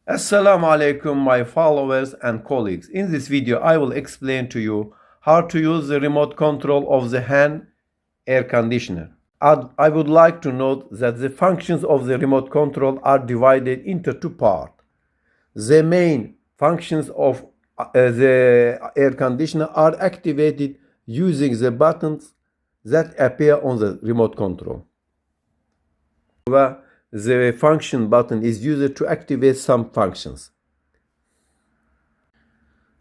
Assalamu alaikum, my followers and colleagues. In this video, I will explain to you how to use the remote control of the HANN air conditioner. I would like to note that the functions of the remote control are divided into two parts. The main functions of the air conditioner are activated using the buttons that appear on the remote control. The function button is used to activate some functions.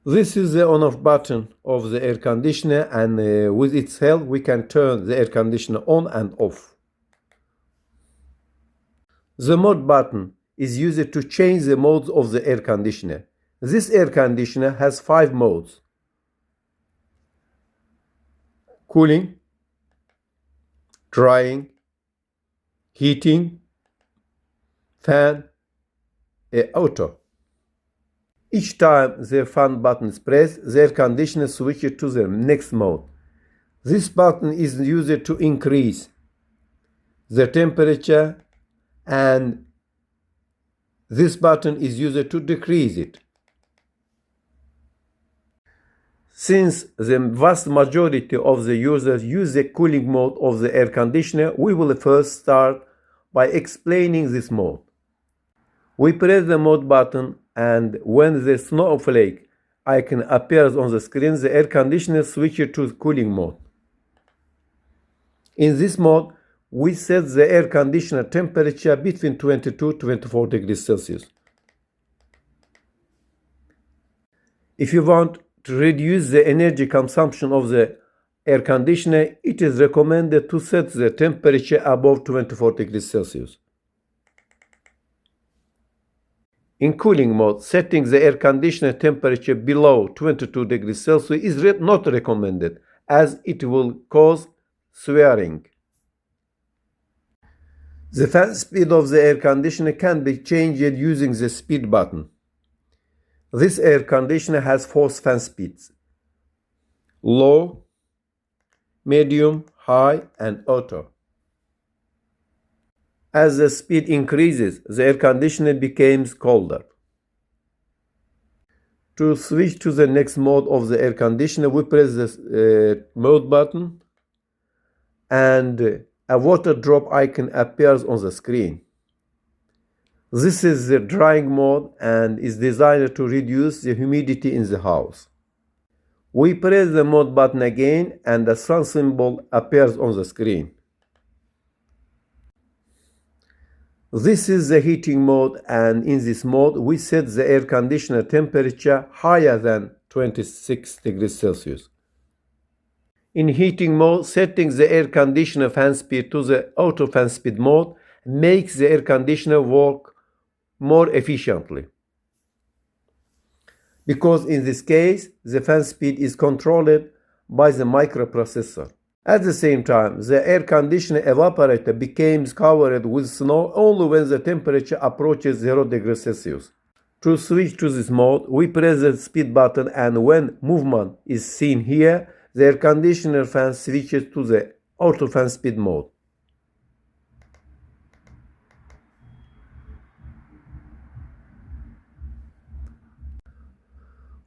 This is the on-off button of the air conditioner, and with its help we can turn the air conditioner on and off. The mode button is used to change the modes of the air conditioner. This air conditioner has 5 modes: cooling, drying, heating, fan, auto. Each time the fan button is pressed, the air conditioner switches to the next mode. This button is used to increase the temperature, and this button is used to decrease it. Since the vast majority of the users use the cooling mode of the air conditioner, we will first start by explaining this mode. We press the mode button, and when the snowflake icon appears on the screen, the air conditioner switches to cooling mode. In this mode, we set the air conditioner temperature between 22 to 24 degrees Celsius. If you want to reduce the energy consumption of the air conditioner, it is recommended to set the temperature above 24 degrees Celsius. In cooling mode, setting the air conditioner temperature below 22 degrees Celsius is not recommended, as it will cause swearing. The fan speed of the air conditioner can be changed using the speed button. This air conditioner has 4 fan speeds: low, medium, high, and auto. As the speed increases, the air conditioner becomes colder. To switch to the next mode of the air conditioner, we press the mode button, and a water drop icon appears on the screen. This is the drying mode and is designed to reduce the humidity in the house. We press the mode button again, and the sun symbol appears on the screen. This is the heating mode, and in this mode we set the air conditioner temperature higher than 26 degrees Celsius. In heating mode, setting the air conditioner fan speed to the auto fan speed mode makes the air conditioner work more efficiently, because in this case the fan speed is controlled by the microprocessor. At the same time, the air conditioner evaporator becomes covered with snow only when the temperature approaches 0 degrees Celsius. To switch to this mode, we press the speed button, and when movement is seen here, the air conditioner fan switches to the auto fan speed mode.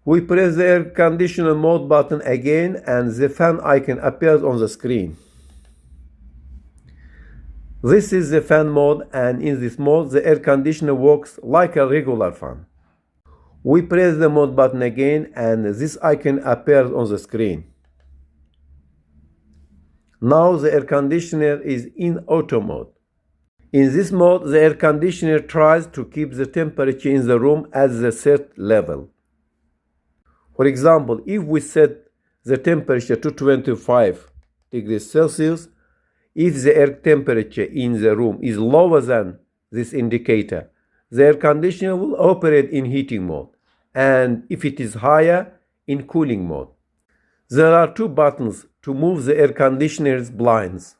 We press the air conditioner mode button again, and the fan icon appears on the screen. This is the fan mode, and in this mode the air conditioner works like a regular fan. We press the mode button again, and this icon appears on the screen. Now the air conditioner is in auto mode. In this mode, the air conditioner tries to keep the temperature in the room at the set level. For example, if we set the temperature to 25 degrees Celsius, if the air temperature in the room is lower than this indicator, the air conditioner will operate in heating mode, and if it is higher, in cooling mode. There are 2 buttons to move the air conditioner's blinds.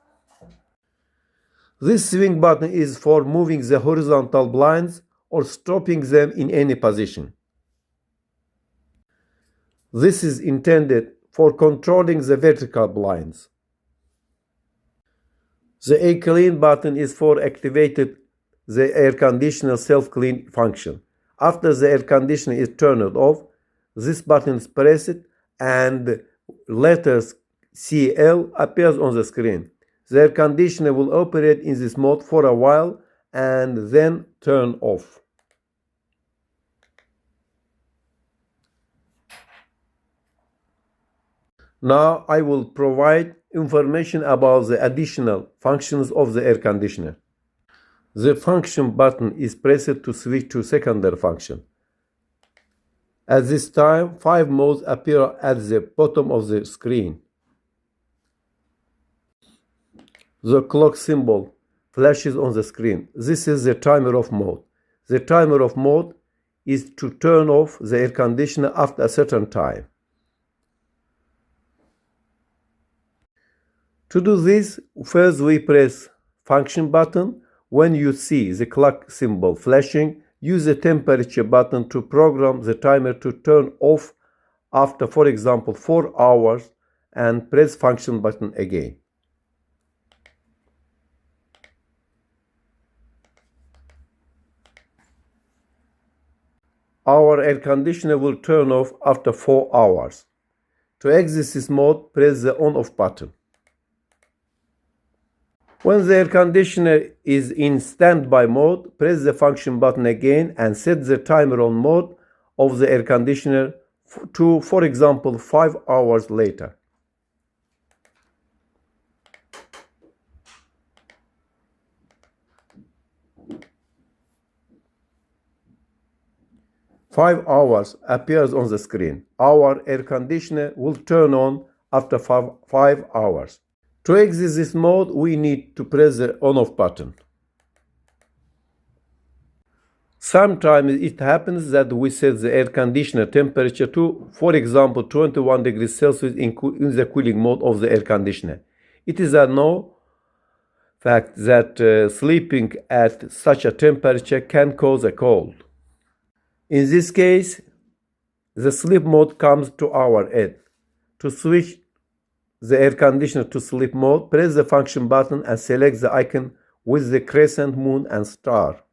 This swing button is for moving the horizontal blinds or stopping them in any position. This is intended for controlling the vertical blinds. The A-Clean button is for activating the air conditioner self-clean function. After the air conditioner is turned off, this button is pressed and letters CL appears on the screen. The air conditioner will operate in this mode for a while and then turn off. Now I will provide information about the additional functions of the air conditioner. The function button is pressed to switch to secondary function. At this time, 5 modes appear at the bottom of the screen. The clock symbol flashes on the screen. This is the timer off mode. The timer off mode is to turn off the air conditioner after a certain time. To do this, first we press function button. When you see the clock symbol flashing, use the temperature button to program the timer to turn off after, for example, 4 hours, and press function button again. Our air conditioner will turn off after 4 hours. To exit this mode, press the on-off button. When the air conditioner is in standby mode, press the function button again and set the timer on mode of the air conditioner to, for example, 5 hours later. "5 hours" appears on the screen. Our air conditioner will turn on after 5 hours. To exit this mode, we need to press the on-off button. Sometimes it happens that we set the air conditioner temperature to, for example, 21 degrees Celsius in the cooling mode of the air conditioner. It is a known fact that sleeping at such a temperature can cause a cold. In this case, the sleep mode comes to our aid. To switch the air conditioner to sleep mode, press the function button and select the icon with the crescent moon and star.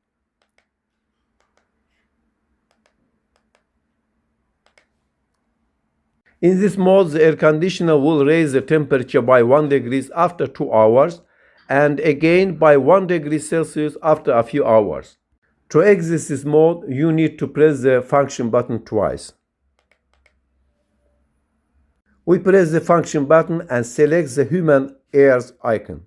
In this mode, the air conditioner will raise the temperature by 1 degree after 2 hours and again by 1 degree Celsius after a few hours. To exit this mode, you need to press the function button twice. We press the function button and select the human ears icon.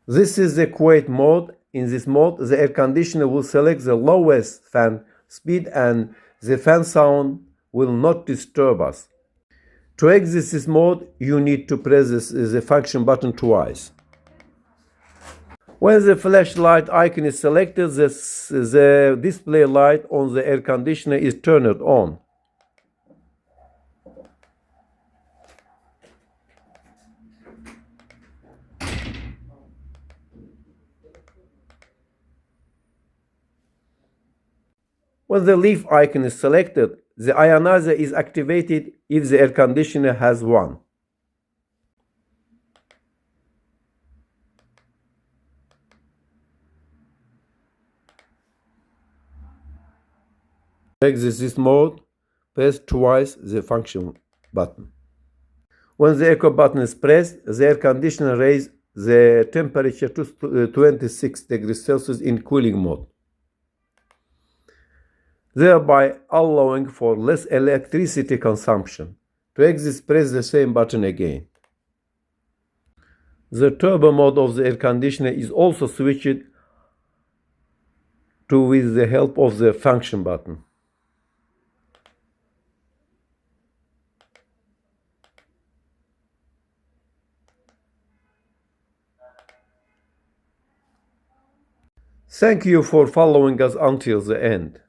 This is the quiet mode. In this mode, the air conditioner will select the lowest fan speed and the fan sound will not disturb us. To exit this mode, you need to press the function button twice. When the flashlight icon is selected, the display light on the air conditioner is turned on. When the leaf icon is selected, the ionizer is activated if the air conditioner has one. To exit this mode, press twice the function button. When the echo button is pressed, the air conditioner raises the temperature to 26 degrees Celsius in cooling mode, thereby allowing for less electricity consumption. To exit, press the same button again. The turbo mode of the air conditioner is also switched to with the help of the function button. Thank you for following us until the end.